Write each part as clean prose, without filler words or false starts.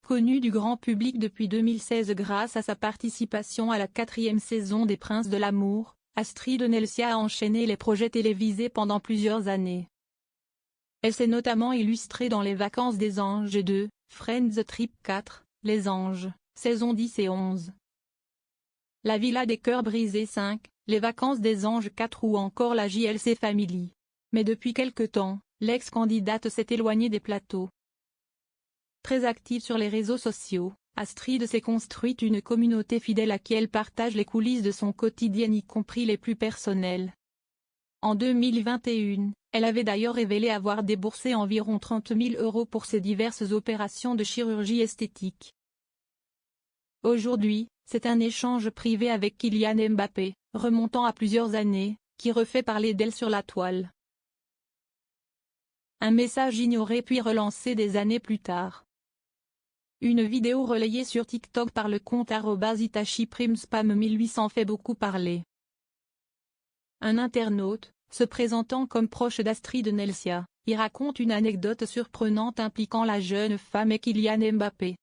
Connue du grand public depuis 2016 grâce à sa participation à la 4e saison des Princes de l'amour, Astrid Nelsia a enchaîné les projets télévisés pendant plusieurs années. Elle s'est notamment illustrée dans Les Vacances des Anges 2, Friends Trip 4, Les Anges, saison 10 et 11. La Villa des Cœurs Brisés 5, Les Vacances des Anges 4 ou encore la JLC Family. Mais depuis quelque temps, l'ex-candidate s'est éloignée des plateaux. Très active sur les réseaux sociaux, Astrid s'est construite une communauté fidèle à qui elle partage les coulisses de son quotidien y compris les plus personnelles. En 2021, elle avait d'ailleurs révélé avoir déboursé environ 30 000 € pour ses diverses opérations de chirurgie esthétique. Aujourd'hui, c'est un échange privé avec Kylian Mbappé, remontant à plusieurs années, qui refait parler d'elle sur la toile. Un message ignoré puis relancé des années plus tard. Une vidéo relayée sur TikTok par le compte @itachiprimspam1800 fait beaucoup parler. Un internaute, se présentant comme proche d'Astrid Nelsia, y raconte une anecdote surprenante impliquant la jeune femme et Kylian Mbappé.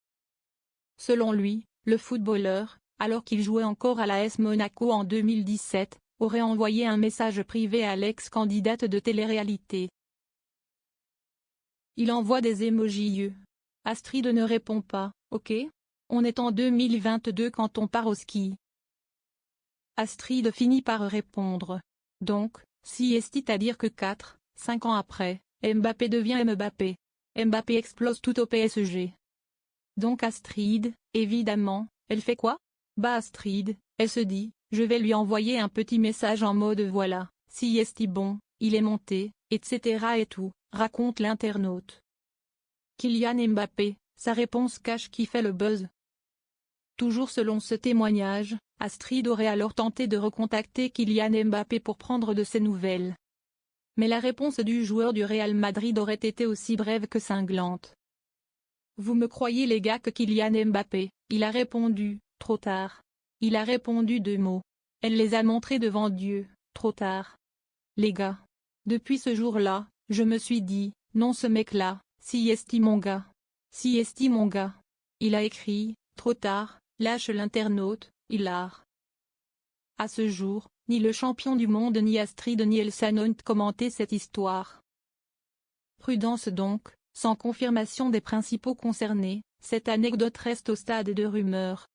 Selon lui, le footballeur, alors qu'il jouait encore à l'AS Monaco en 2017, aurait envoyé un message privé à l'ex-candidate de télé-réalité. Il envoie des émojis yeux. Astrid ne répond pas, ok? On est en 2022 quand on part au ski. Astrid finit par répondre. Donc, si est-il à dire que 5 ans après, Mbappé devient Mbappé. Mbappé explose tout au PSG. Donc Astrid, évidemment, elle fait quoi? Bah Astrid, elle se dit, je vais lui envoyer un petit message en mode voilà, si est-il bon, il est monté, etc. et tout, raconte l'internaute. Kylian Mbappé, sa réponse cash qui fait le buzz. Toujours selon ce témoignage, Astrid aurait alors tenté de recontacter Kylian Mbappé pour prendre de ses nouvelles. Mais la réponse du joueur du Real Madrid aurait été aussi brève que cinglante. Vous me croyez les gars que Kylian Mbappé, il a répondu, trop tard. Il a répondu 2 mots. Elle les a montrés devant Dieu, trop tard. Les gars. Depuis ce jour-là, je me suis dit, non ce mec-là, si est-il mon gars. Si est-il mon gars. Il a écrit, trop tard, lâche l'internaute, hilar. À ce jour, ni le champion du monde ni Astrid Nelsia n'ont commenté cette histoire. Prudence donc, sans confirmation des principaux concernés, cette anecdote reste au stade de rumeur.